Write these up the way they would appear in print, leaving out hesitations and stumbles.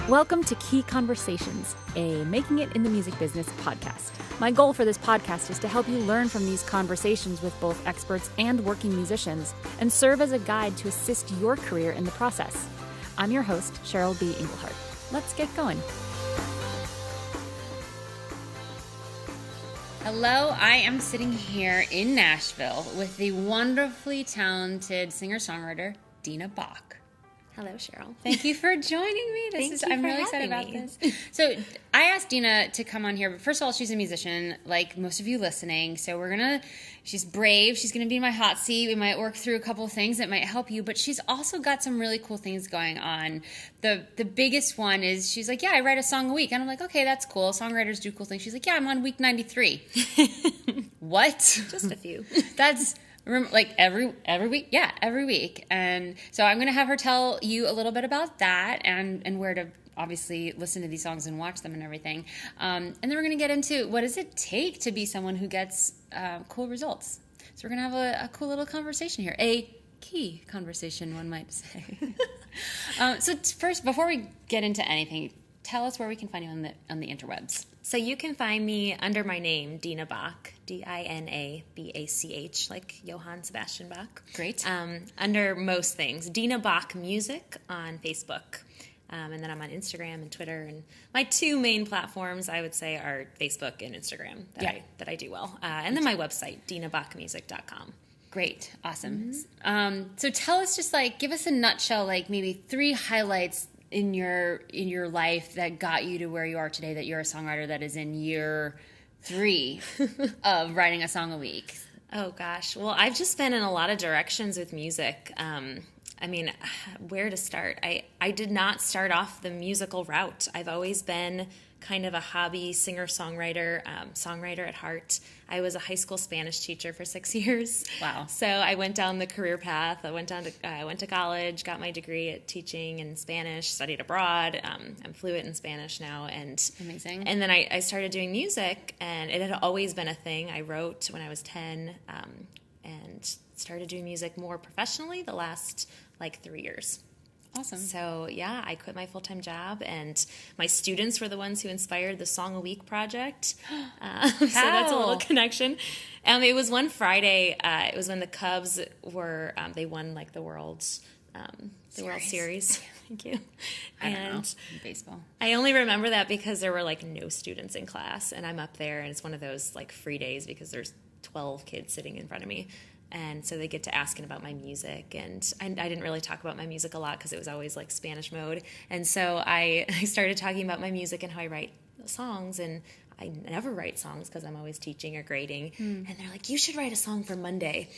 Welcome to Key Conversations, a Making It in the Music Business podcast. My goal for this podcast is to help you learn from these conversations with both experts and working musicians and serve as a guide to assist your career in the process. I'm your host, Cheryl B. Englehart. Let's get going. Hello, I am sitting here in Nashville with the wonderfully talented singer-songwriter, Dina Bach. Hello, Cheryl. Thank you for joining me. I'm really excited about this. So I asked Dina to come on here, but first of all, she's a musician, like most of you listening. So she's brave. She's going to be in my hot seat. We might work through a couple of things that might help you, but she's also got some really cool things going on. The biggest one is she's like, yeah, I write a song a week. And I'm like, okay, that's cool. Songwriters do cool things. She's like, yeah, I'm on week 93. What? Just a few. That's like every week. Yeah, every week. And so I'm going to have her tell you a little bit about that and where to obviously listen to these songs and watch them and everything. And then we're going to get into what does it take to be someone who gets cool results. So we're going to have a cool little conversation here. A key conversation, one might say. So first, before we get into anything, tell us where we can find you on the interwebs. So you can find me under my name, Dina Bach, Dinabach, like Johann Sebastian Bach. Great. Under most things. Dina Bach Music on Facebook. And then I'm on Instagram and Twitter. And my two main platforms, I would say, are Facebook and Instagram that I do well. And then my website, dinabachmusic.com. Great. Awesome. Mm-hmm. So tell us, just give us a nutshell, maybe 3 highlights in your life that got you to where you are today, that you're a songwriter that is in year 3 of writing a song a week. Oh gosh. Well, I've just been in a lot of directions with music. Where to start? I did not start off the musical route. I've always been kind of a hobby singer-songwriter, songwriter at heart. I was a high school Spanish teacher for 6 years. Wow. So I went down the career path. I went to college, got my degree at teaching in Spanish, studied abroad. I'm fluent in Spanish now. Amazing. And then I started doing music, and it had always been a thing. I wrote when I was 10 and started doing music more professionally the last 3 years. Awesome. So, yeah, I quit my full-time job, and my students were the ones who inspired the Song a Week project. So that's a little connection. It was one Friday. It was when the Cubs were, they won, the World Series. Thank you. I don't know. Baseball. I only remember that because there were, no students in class, and I'm up there, and it's one of those, free days because there's 12 kids sitting in front of me. And so they get to asking about my music, and I didn't really talk about my music a lot because it was always Spanish mode. And so I started talking about my music and how I write songs, and I never write songs because I'm always teaching or grading. And they're like, you should write a song for Monday.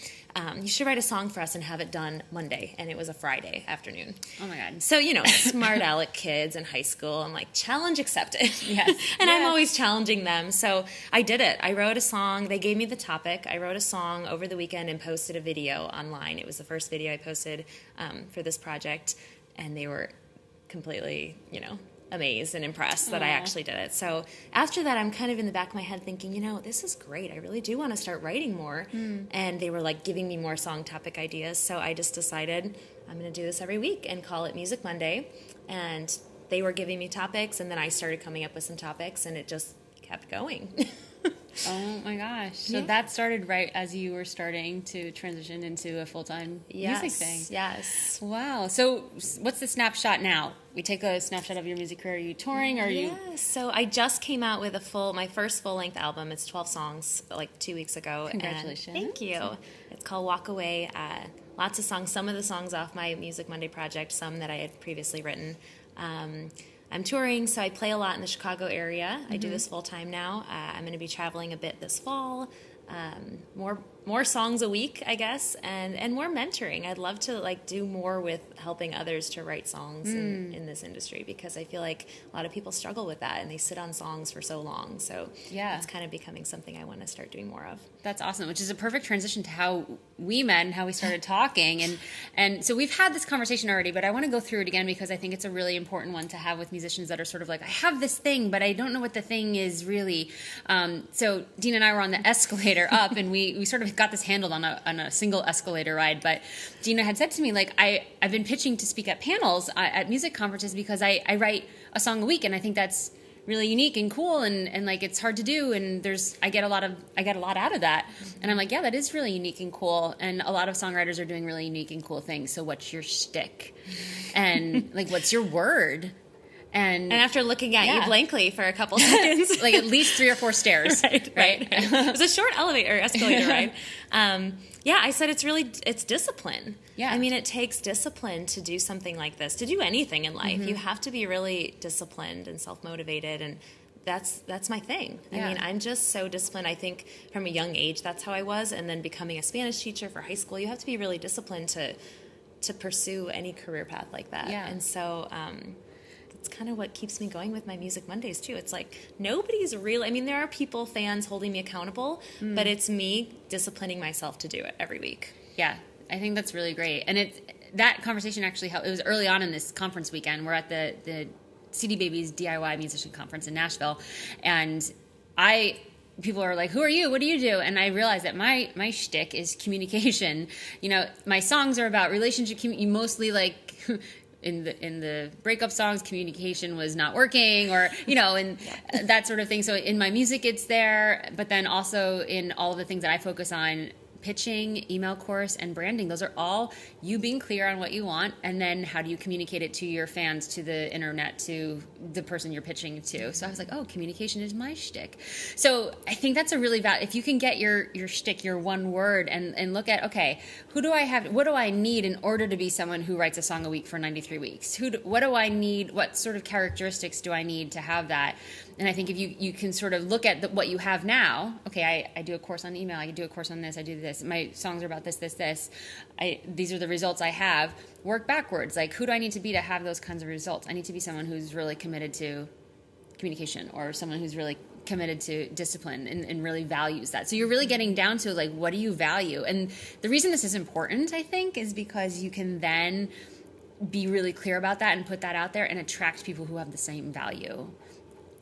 You should write a song for us and have it done Monday. And it was a Friday afternoon. Oh, my God. So, smart aleck kids in high school. I'm like, challenge accepted. Yes. And I'm always challenging them. So I did it. I wrote a song. They gave me the topic. I wrote a song over the weekend and posted a video online. It was the first video I posted for this project. And they were completely, amazed and impressed that I actually did it. So after that, I'm kind of in the back of my head thinking, this is great. I really do want to start writing more. And they were giving me more song topic ideas. So I just decided I'm going to do this every week and call it Music Monday. And they were giving me topics, and then I started coming up with some topics, and it just kept going. Oh my gosh. So that started right as you were starting to transition into a full-time music thing. Yes. Wow. So what's the snapshot now? We take a snapshot of your music career. Are you touring? Or are you? So I just came out with my first full-length album. It's 12 songs 2 weeks ago. Congratulations. And thank you. It's called Walk Away. Lots of songs. Some of the songs off my Music Monday project, some that I had previously written. I'm touring, so I play a lot in the Chicago area. I do this full-time now. I'm going to be traveling a bit this fall. More songs a week, I guess, and more mentoring. I'd love to do more with helping others to write songs in this industry, because I feel like a lot of people struggle with that, and they sit on songs for so long. So it's kind of becoming something I want to start doing more of. That's awesome, which is a perfect transition to how we met and how we started talking. And so we've had this conversation already, but I want to go through it again because I think it's a really important one to have with musicians that are sort of I have this thing, but I don't know what the thing is really. So Dina and I were on the escalator up, and we sort of got this handled on a single escalator ride. But Dina had said to me, like, I've been pitching to speak at panels at music conferences because I write a song a week, and I think that's really unique and cool, and like it's hard to do, and I get a lot out of that. And I'm like, yeah, that is really unique and cool, and a lot of songwriters are doing really unique and cool things. So what's your shtick? And like, what's your word? And after looking at you blankly for a couple seconds, like at least 3 or 4 stairs, right? It was a short escalator ride. I said it's discipline. Yeah. I mean, it takes discipline to do something like this, to do anything in life. You have to be really disciplined and self-motivated, and that's my thing. I mean, I'm just so disciplined. I think from a young age, that's how I was, and then becoming a Spanish teacher for high school, you have to be really disciplined to pursue any career path like that. Yeah. And so it's kind of what keeps me going with my Music Mondays too. It's like nobody's really, I mean, there are people, fans holding me accountable, but it's me disciplining myself to do it every week. Yeah, I think that's really great. And that conversation actually helped. It was early on in this conference weekend. We're at the CD Babies DIY Musician Conference in Nashville, and people are like, who are you? What do you do? And I realized that my shtick is communication. You know, my songs are about relationship, mostly like in the breakup songs, communication was not working, or, you know, and that sort of thing. So in my music, it's there, but then also in all of the things that I focus on, pitching, email course, and branding. Those are all you being clear on what you want, and then how do you communicate it to your fans, to the internet, to the person you're pitching to. So I was like, oh, communication is my shtick. So I think that's a really if you can get your shtick, your one word, and look at, okay, who do I have, what do I need in order to be someone who writes a song a week for 93 weeks? What do I need, what sort of characteristics do I need to have that? And I think if you can sort of look at what you have now, okay, I do a course on email, I do a course on this, I do this, my songs are about this, these are the results I have, work backwards. Like, who do I need to be to have those kinds of results? I need to be someone who's really committed to communication, or someone who's really committed to discipline and really values that. So you're really getting down to, like, what do you value? And the reason this is important, I think, is because you can then be really clear about that and put that out there and attract people who have the same value.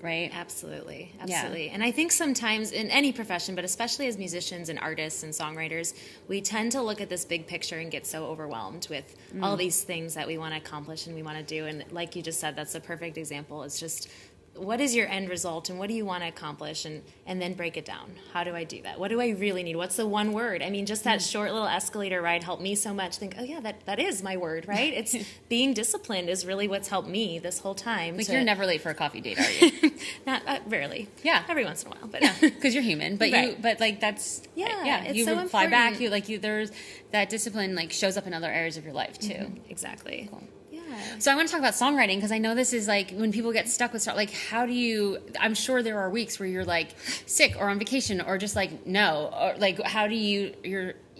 Right? Absolutely. Yeah. And I think sometimes in any profession, but especially as musicians and artists and songwriters, we tend to look at this big picture and get so overwhelmed with all these things that we want to accomplish and we want to do. And like you just said, that's a perfect example. It's just, what is your end result and what do you want to accomplish, and then break it down. How do I do that? What do I really need? What's the one word? I mean, just that short little escalator ride helped me so much. Think, oh yeah, that is my word, right? It's being disciplined is really what's helped me this whole time. Like, you're never late for a coffee date, are you? Not rarely. Yeah, every once in a while, but because you're human. But right. but like that's it's you so reply important. back. There's that discipline, like, shows up in other areas of your life too. Exactly. Cool. Yeah. So I want to talk about songwriting, because I know this is like when people get stuck with like, how do you, I'm sure there are weeks where you're like sick or on vacation or just like, no, or like, how do you,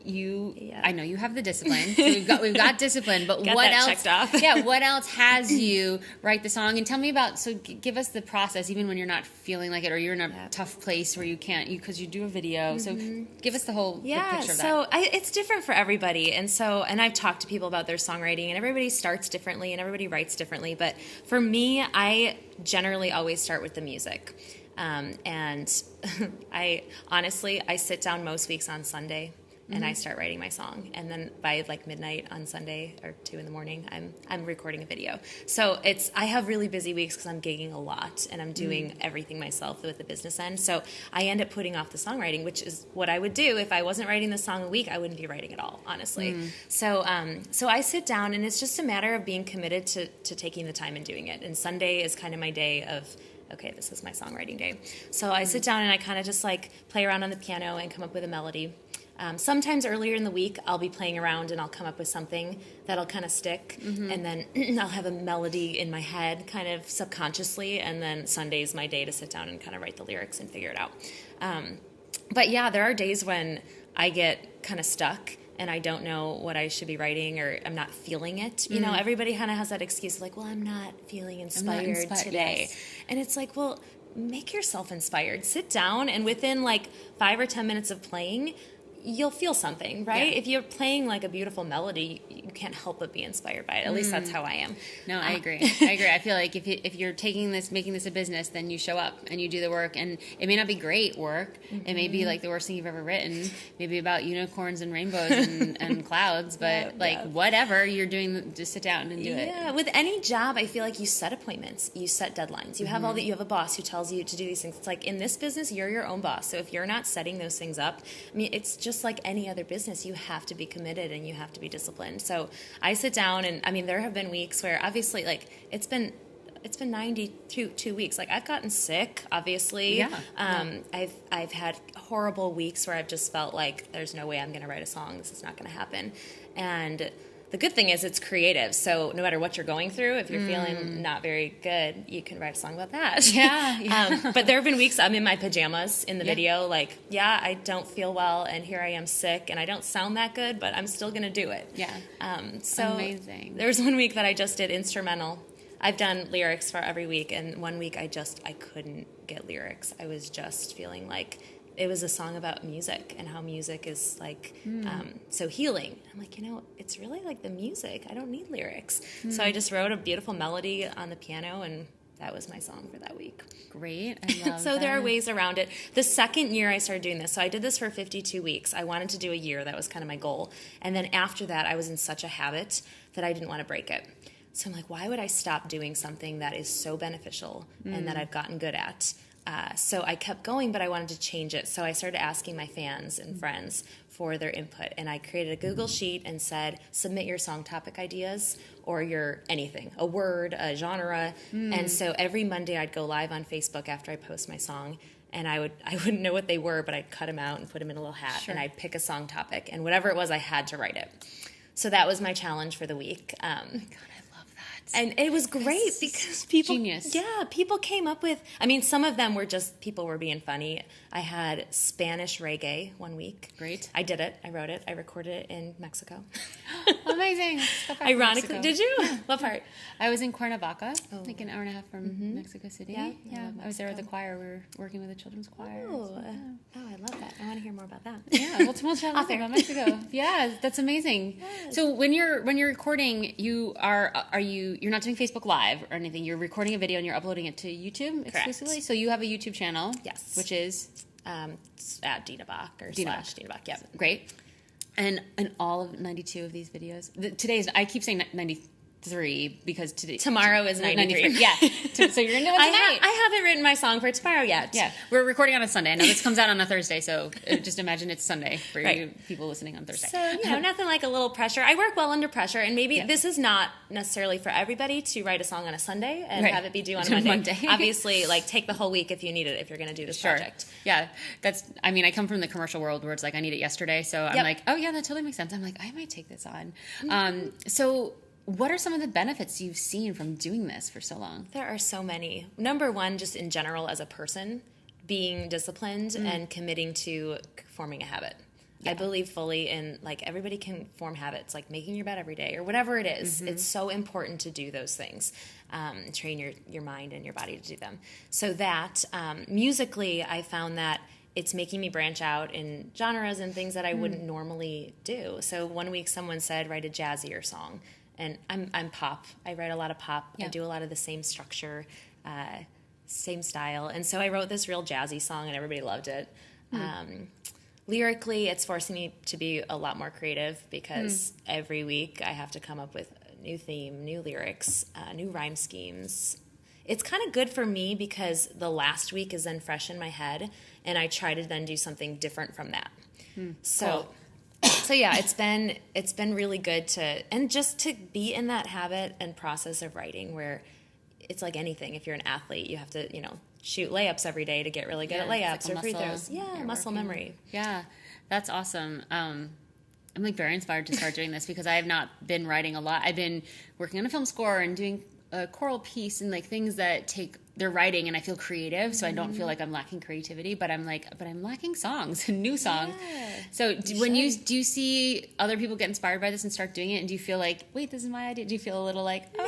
I know you have the discipline. So we've got discipline, but Got what that else? checked off. Yeah, what else has you write the song? And tell me about. So give us the process, even when you're not feeling like it, or you're in a tough place where you can't, because you do a video. So give us the whole the picture of that. So it's different for everybody, and I've talked to people about their songwriting, and everybody starts differently, and everybody writes differently. But for me, I generally always start with the music, and I sit down most weeks on Sunday. And I start writing my song, and then by like midnight on Sunday or 2 a.m, I'm recording a video. So I have really busy weeks because I'm gigging a lot and I'm doing everything myself with the business end. So I end up putting off the songwriting, which is what I would do if I wasn't writing the song a week. I wouldn't be writing at all, honestly. So I sit down, and it's just a matter of being committed to taking the time and doing it. And Sunday is kind of my day of, okay, this is my songwriting day. So I sit down and I kind of just like play around on the piano and come up with a melody. Sometimes earlier in the week, I'll be playing around and I'll come up with something that'll kind of stick, and then I'll have a melody in my head kind of subconsciously, and then Sunday's my day to sit down and kind of write the lyrics and figure it out. But yeah, there are days when I get kind of stuck and I don't know what I should be writing, or I'm not feeling it. You know, everybody kind of has that excuse like, well, I'm not feeling inspired today. Yes. And it's like, well, make yourself inspired. Sit down, and within like 5 or 10 minutes of playing, you'll feel something, right? Yeah. If you're playing like a beautiful melody, you can't help but be inspired by it. At least that's how I am. No, I agree. I feel like if you're making this a business, then you show up and you do the work, and it may not be great work. It may be like the worst thing you've ever written, maybe about unicorns and rainbows and clouds, but whatever you're doing, just sit down and do it. Yeah, with any job, I feel like you set appointments, you set deadlines, you have you have a boss who tells you to do these things. It's like in this business, you're your own boss. So if you're not setting those things up, I mean, it's just like any other business. You have to be committed and you have to be disciplined. So I sit down, and I mean, there have been weeks where obviously, like, it's been 92 weeks. Like, I've gotten sick, obviously. Yeah. I've had horrible weeks where I've just felt like there's no way I'm going to write a song. This is not going to happen. And the good thing is it's creative. So no matter what you're going through, if you're feeling not very good, you can write a song about that. Yeah. But there have been weeks I'm in my pajamas in the video, like, I don't feel well, and here I am sick, and I don't sound that good, but I'm still going to do it. Yeah. So amazing. There was one week that I just did instrumental. I've done lyrics for every week, and one week I couldn't get lyrics. I was just feeling like it was a song about music and how music is like so healing. I'm like, it's really like the music. I don't need lyrics. So I just wrote a beautiful melody on the piano, and that was my song for that week. Great. I love So that. there are ways around it. The second year I started doing this, so I did this for 52 weeks. I wanted to do a year. That was kind of my goal. And then after that, I was in such a habit that I didn't want to break it. So I'm like, why would I stop doing something that is so beneficial and that I've gotten good at? So I kept going, but I wanted to change it. So I started asking my fans and friends for their input. And I created a Google sheet and said, submit your song topic ideas or your anything, a word, a genre. And so every Monday I'd go live on Facebook after I post my song. And I wouldn't know what they were, but I'd cut them out and put them in a little hat. Sure. And I'd pick a song topic. And whatever it was, I had to write it. So that was my challenge for the week. God, I love that. And it was great because people, genius. people came up with, I mean, some of them were just, people were being funny. I had Spanish reggae one week. Great. I did it. I wrote it. I recorded it in Mexico. Amazing. Ironically, did you? Yeah. What part? I was in Cuernavaca, like an hour and a half from Mexico City. Yeah, I was there with the choir. We were working with a children's choir. Oh, I love that. I want to hear more about that. Yeah, we'll chat about Mexico. Yeah, that's amazing. Yes. So when you're recording, you're not doing Facebook Live or anything. You're recording a video and you're uploading it to YouTube exclusively. So you have a YouTube channel, yes, which is at Dina Bach or Dina / Dina Bach. Yeah, great. And all of 92 of these videos. Today's I keep saying 93 because tomorrow is 93. Yeah. So you're gonna do it tonight. I haven't written my song for tomorrow yet. Yeah, we're recording on a Sunday. I know this comes out on a Thursday, so just imagine it's Sunday for you people listening on Thursday. So nothing like a little pressure. I work well under pressure, and maybe this is not necessarily for everybody to write a song on a Sunday and have it be due on a Monday. Obviously, like take the whole week if you need it if you're going to do this project. Yeah, I come from the commercial world where it's like I need it yesterday, so I'm like, oh yeah, that totally makes sense. I'm like, I might take this on. So what are some of the benefits you've seen from doing this for so long? There are so many. Number one, just in general as a person, being disciplined and committing to forming a habit. Yeah. I believe fully in, like, everybody can form habits, like making your bed every day or whatever it is. It's so important to do those things, train your mind and your body to do them. So that, musically, I found that it's making me branch out in genres and things that I wouldn't normally do. So one week someone said, write a jazzier song. And I'm pop. I write a lot of pop. Yeah. I do a lot of the same structure, same style. And so I wrote this real jazzy song, and everybody loved it. Lyrically, it's forcing me to be a lot more creative because every week I have to come up with a new theme, new lyrics, new rhyme schemes. It's kind of good for me because the last week is then fresh in my head, and I try to then do something different from that. So. Cool. So yeah, it's been really good to be in that habit and process of writing where it's like anything. If you're an athlete, you have to, shoot layups every day to get really good at layups or free throws. Yeah, muscle memory. Yeah, that's awesome. I'm like very inspired to start doing this because I have not been writing a lot. I've been working on a film score and doing a choral piece and like things that take their writing, and I feel creative, so I don't feel like I'm lacking creativity, but I'm lacking songs and new songs. Yeah, so do you see other people get inspired by this and start doing it, and do you feel like, wait, this is my idea? Do you feel a little like, no,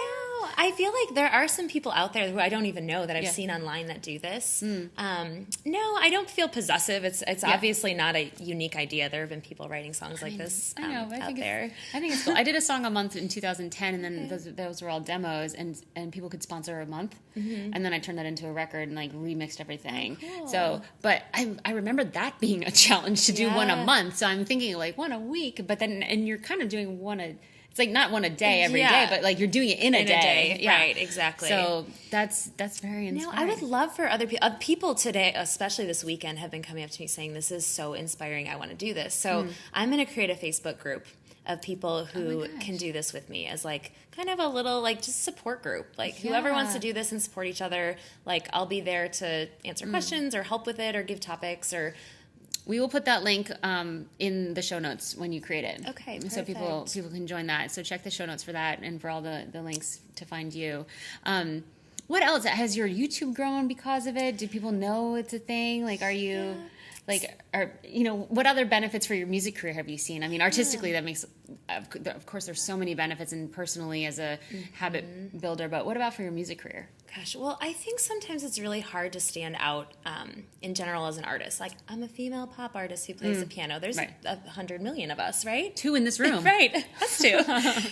I feel like there are some people out there who I don't even know that I've seen online that do this. No, I don't feel possessive. It's obviously not a unique idea. There have been people writing songs like this out there. I think it's cool. I did a song a month in 2010, and then those were all demos, and people could sponsor a month, and then I turned that into a record and like remixed everything. Oh, cool. So, but I remember that being a challenge to do one a month. So I'm thinking like one a week, but then and you're kind of doing one a. It's like not one a day every day, but like you're doing it in a day. Yeah. Right, exactly. So that's very inspiring. No, I would love for other people. People today, especially this weekend, have been coming up to me saying, "This is so inspiring. I want to do this." So I'm going to create a Facebook group of people who can do this with me as like kind of a little like just support group. Like whoever wants to do this and support each other, like I'll be there to answer questions or help with it or give topics or. We will put that link in the show notes when you create it. Okay, perfect. So people can join that. So check the show notes for that and for all the links to find you. What else? Has your YouTube grown because of it? Do people know it's a thing? Like, are you... Like, what other benefits for your music career have you seen? I mean, artistically, that makes, of course, there's so many benefits, and personally as a habit builder, but what about for your music career? Gosh, well, I think sometimes it's really hard to stand out in general as an artist. Like, I'm a female pop artist who plays the piano. There's 100 million of us, right? 2 in this room. Right, us 2.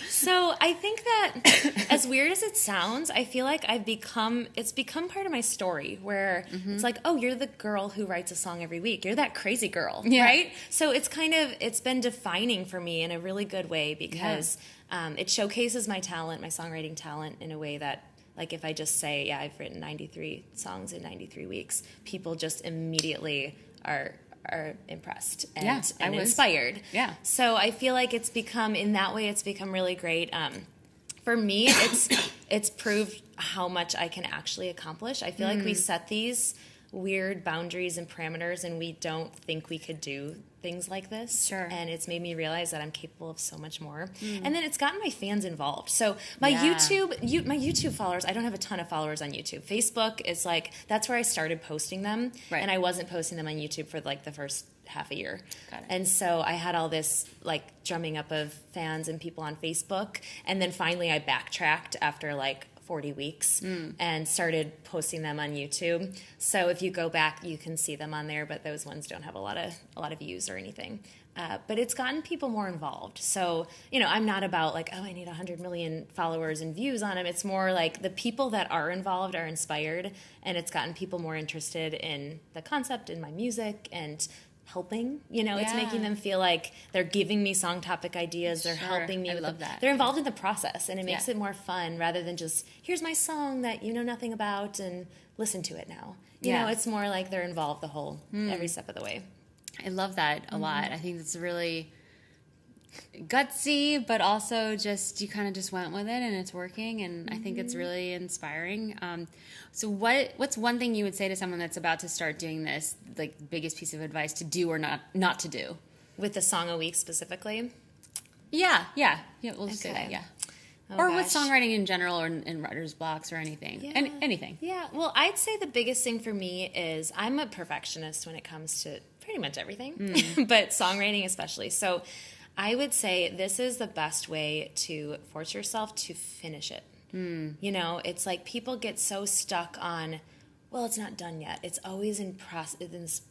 So I think that, as weird as it sounds, I feel like it's become part of my story, where it's like, oh, you're the girl who writes a song every week. You're that crazy girl, right? So it's been defining for me in a really good way because it showcases my talent, my songwriting talent in a way that, like if I just say, I've written 93 songs in 93 weeks, people just immediately are impressed and inspired. Yeah. So I feel like it's become really great. For me, it's proved how much I can actually accomplish. I feel like we set these weird boundaries and parameters, and we don't think we could do things like this. Sure. And it's made me realize that I'm capable of so much more. And then it's gotten my fans involved. So my YouTube followers, I don't have a ton of followers on YouTube. Facebook is like, that's where I started posting them. Right. And I wasn't posting them on YouTube for like the first half a year. Got it. And so I had all this like drumming up of fans and people on Facebook. And then finally I backtracked after like 40 weeks and started posting them on YouTube. So if you go back, you can see them on there, but those ones don't have a lot of views or anything. But it's gotten people more involved. So, I'm not about like, oh, I need 100 million followers and views on them. It's more like the people that are involved are inspired, and it's gotten people more interested in the concept, in my music, and helping, it's making them feel like they're giving me song topic ideas. They're helping me. I love that. They're involved in the process, and it makes it more fun rather than just, here's my song that you know nothing about and listen to it now. You know, it's more like they're involved the whole, every step of the way. I love that a lot. I think it's really gutsy, but also just, you kind of just went with it and it's working, and I think it's really inspiring. So what's one thing you would say to someone that's about to start doing this, like biggest piece of advice to do or not to do? With the song a week specifically? Yeah, we'll just say that, or with songwriting in general, or in writer's blocks or anything. Anything. Yeah, well, I'd say the biggest thing for me is I'm a perfectionist when it comes to pretty much everything, but songwriting especially. So I would say this is the best way to force yourself to finish it. It's like people get so stuck on, well, it's not done yet. It's always in this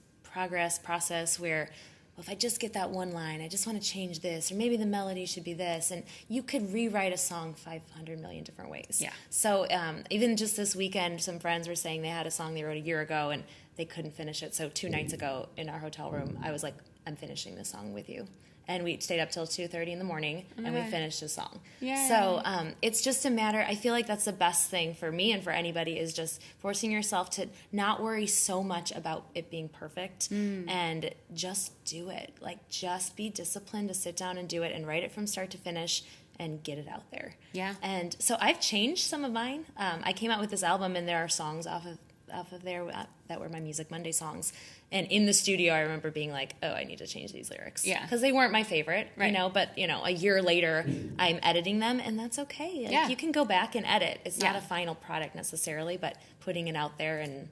process where, well, if I just get that one line, I just want to change this, or maybe the melody should be this. And you could rewrite a song 500 million different ways. Yeah. So even just this weekend, some friends were saying they had a song they wrote a year ago and they couldn't finish it. So 2 nights ago in our hotel room, I was like, I'm finishing this song with you. And we stayed up till 2:30 in the morning, and we finished the song. Yeah. So it's just a matter, I feel like that's the best thing for me and for anybody, is just forcing yourself to not worry so much about it being perfect and just do it. Like, just be disciplined to sit down and do it and write it from start to finish and get it out there. Yeah. And so I've changed some of mine. I came out with this album, and there are songs off of there that were my Music Monday songs. And in the studio, I remember being like, oh, I need to change these lyrics. Yeah. Because they weren't my favorite, but, a year later, I'm editing them, and that's okay. Like, you can go back and edit. It's not a final product necessarily, but putting it out there and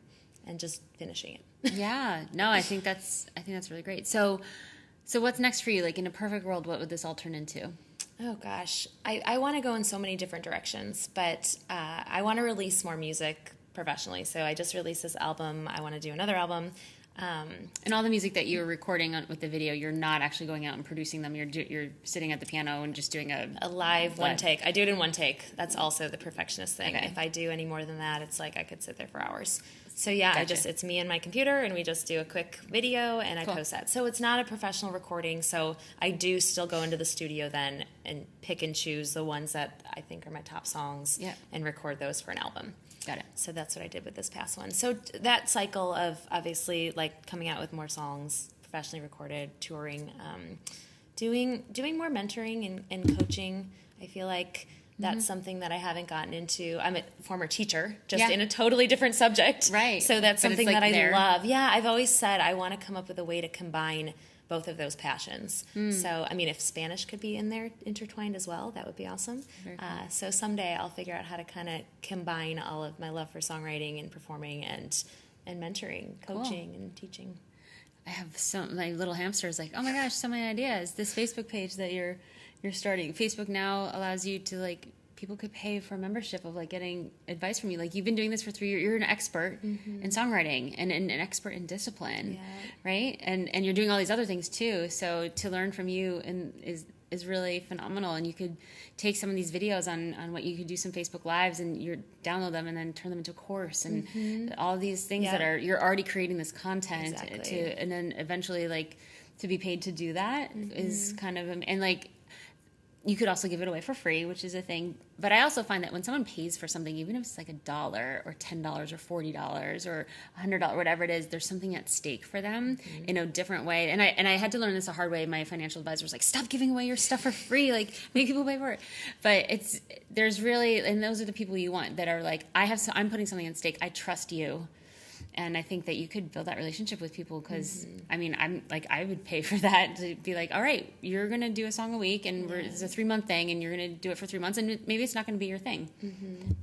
just finishing it. Yeah. No, I think that's really great. So what's next for you? Like, in a perfect world, what would this all turn into? Oh gosh, I want to go in so many different directions, but I want to release more music professionally. So I just released this album. I want to do another album. And all the music that you're recording with the video, you're not actually going out and producing them. You're sitting at the piano and just doing a live one take. I do it in one take. That's also the perfectionist thing. Okay. If I do any more than that, it's like I could sit there for hours. So yeah, Gotcha. it's me and my computer, and we just do a quick video, and I Cool. post that. So it's not a professional recording. So I do still go into the studio then and pick and choose the ones that I think are my top songs, Yeah. and record those for an album. Got it. So that's what I did with this past one. So that cycle of obviously like coming out with more songs, professionally recorded, touring, doing more mentoring and coaching. I feel like that's something that I haven't gotten into. I'm a former teacher, just Yeah. in a totally different subject. Right. So that's But it's, something like, that I there. love. Yeah, I've always said I want to come up with a way to combine both of those passions. So, I mean, if Spanish could be in there intertwined as well, that would be awesome. Very cool. So someday I'll figure out how to kind of combine all of my love for songwriting and performing and mentoring, coaching, and teaching. I have my little hamster is like, oh my gosh, so many ideas. This Facebook page that you're starting. Facebook now allows you to, like, people could pay for a membership of, like, getting advice from you. Like, you've been doing this for 3 years. You're an expert in songwriting and an expert in discipline, right? And you're doing all these other things too. So to learn from you is really phenomenal. And you could take some of these videos on what you could do, some Facebook Lives, and you download them and then turn them into a course and all these things that are, you're already creating this content and then eventually, like, to be paid to do that is kind of, and like, you could also give it away for free, which is a thing. But I also find that when someone pays for something, even if it's like $1 or $10 or $40 or $100, whatever it is, there's something at stake for them in a different way. And I had to learn this the hard way. My financial advisor was like, stop giving away your stuff for free. Like, make people pay for it. But there's really, and those are the people you want that are like, I'm putting something at stake. I trust you. And I think that you could build that relationship with people because, I mean, I'm like, I would pay for that to be like, all right, you're going to do a song a week and it's a 3-month thing and you're going to do it for 3 months and maybe it's not going to be your thing,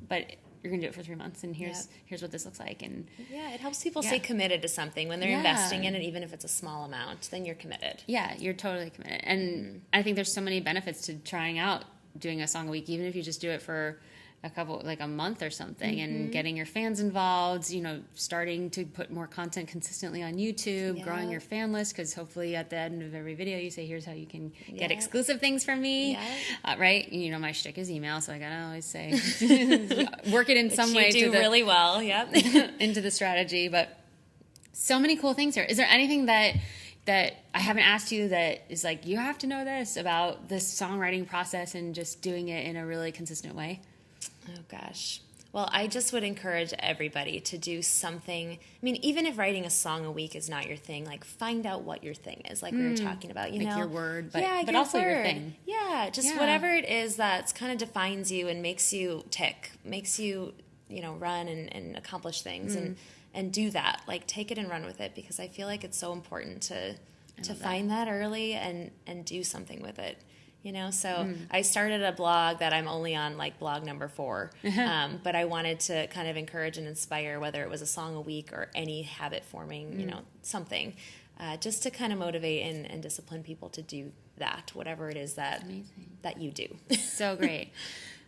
but you're going to do it for 3 months and here's what this looks like. And yeah, it helps people stay committed to something when they're investing in it, even if it's a small amount, then you're committed. Yeah, you're totally committed. And I think there's so many benefits to trying out doing a song a week, even if you just do it for a month or something and getting your fans involved, starting to put more content consistently on YouTube, growing your fan list, because hopefully at the end of every video you say, here's how you can get exclusive things from me, right? My shtick is email, so I gotta always say, work it in some way. You do really well, into the strategy, but so many cool things here. Is there anything that I haven't asked you that is like, you have to know this about this songwriting process and just doing it in a really consistent way? Oh, gosh. Well, I just would encourage everybody to do something. I mean, even if writing a song a week is not your thing, like, find out what your thing is, like we were talking about, like your word, but your also word. your thing. Yeah, just whatever it is that kind of defines you and makes you tick, makes you, run and accomplish things and do that. Like, take it and run with it, because I feel like it's so important to find that early and do something with it. So I started a blog that I'm only on, like, blog number 4, but I wanted to kind of encourage and inspire, whether it was a song a week or any habit forming, something, just to kind of motivate and discipline people to do that, whatever it is that you do. So great.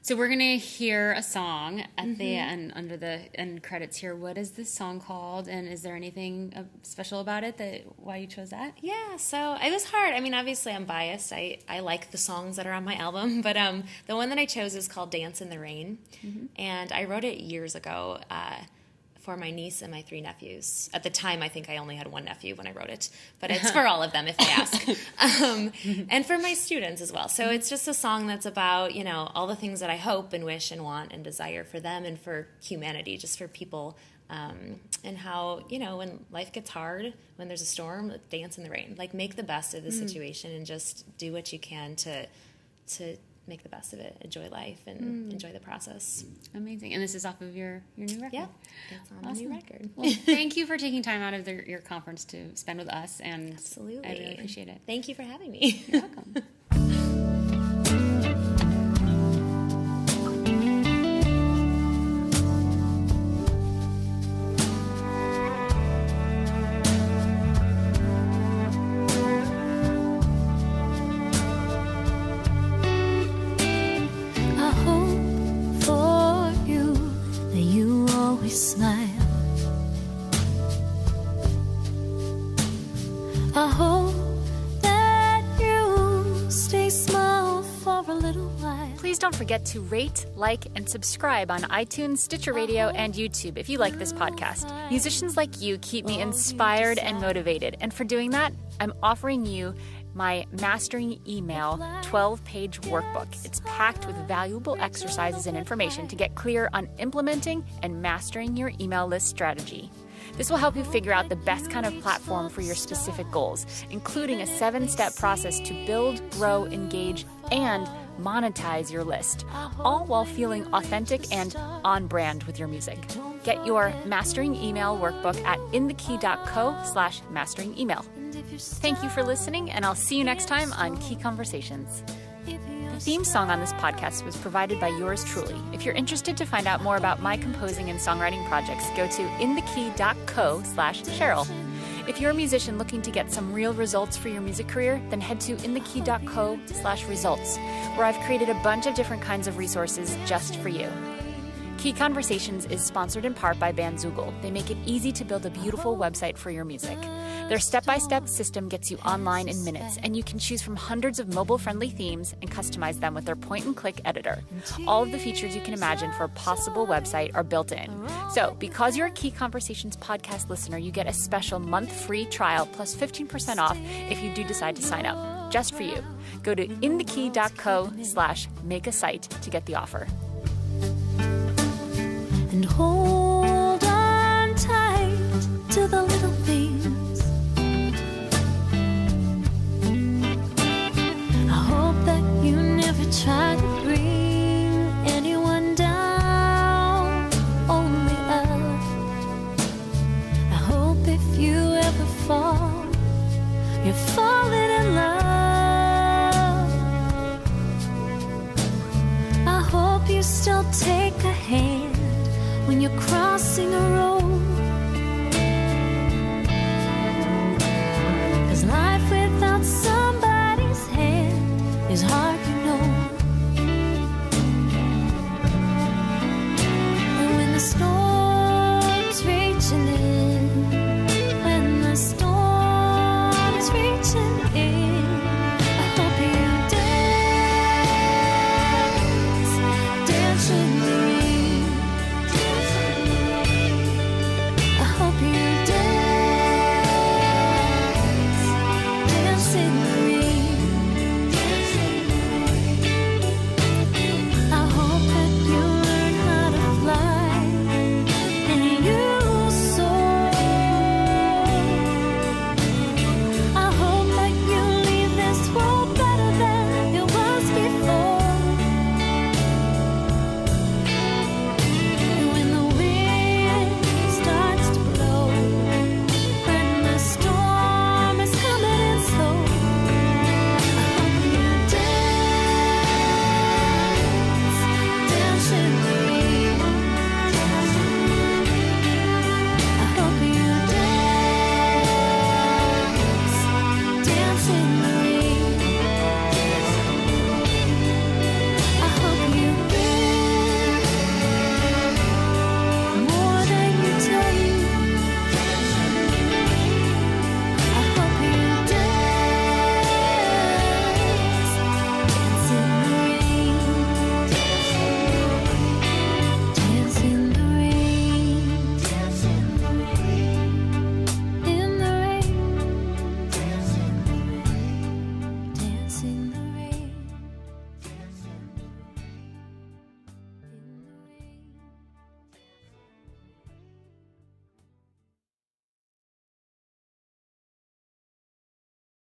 So we're going to hear a song at the end, under the end credits here. What is this song called, and is there anything special about it, why you chose that? Yeah, so it was hard. I mean, obviously I'm biased. I like the songs that are on my album, but the one that I chose is called Dance in the Rain, and I wrote it years ago for my niece and my 3 nephews. At the time, I think I only had 1 nephew when I wrote it, but it's for all of them if they ask. And for my students as well. So it's just a song that's about, all the things that I hope and wish and want and desire for them and for humanity, just for people, and how, when life gets hard, when there's a storm, dance in the rain. Like, make the best of the situation and just do what you can to make the best of it, enjoy life, and enjoy the process. Amazing. And this is off of your new record. Yeah, it's on the new record. Well, thank you for taking time out of your conference to spend with us, and Absolutely. I really appreciate it. Thank you for having me. You're welcome. forget to rate, like, and subscribe on iTunes, Stitcher Radio, and YouTube if you like this podcast. Musicians like you keep me inspired and motivated, and for doing that, I'm offering you my Mastering Email 12-page workbook. It's packed with valuable exercises and information to get clear on implementing and mastering your email list strategy. This will help you figure out the best kind of platform for your specific goals, including a 7-step process to build, grow, engage, and monetize your list, all while feeling authentic and on brand with your music. Get your Mastering Email workbook at inthekey.co/masteringemail. Thank you for listening, and I'll see you next time on Key Conversations. The theme song on this podcast was provided by yours truly. If you're interested to find out more about my composing and songwriting projects, go to inthekey.co/Cheryl. If you're a musician looking to get some real results for your music career, then head to inthekey.co/results, where I've created a bunch of different kinds of resources just for you. Key Conversations is sponsored in part by Bandzoogle. They make it easy to build a beautiful website for your music. Their step-by-step system gets you online in minutes, and you can choose from hundreds of mobile-friendly themes and customize them with their point-and-click editor. All of the features you can imagine for a possible website are built in. So, because you're a Key Conversations podcast listener, you get a special month free trial plus 15% off if you do decide to sign up. Just for you. Go to inthekey.co/make-a-site to get the offer. And hold on tight to the little things. I hope that you never try to bring anyone down, only up. I hope if you ever fall, you're falling in love. I hope you still take a hand when you're crossing a road.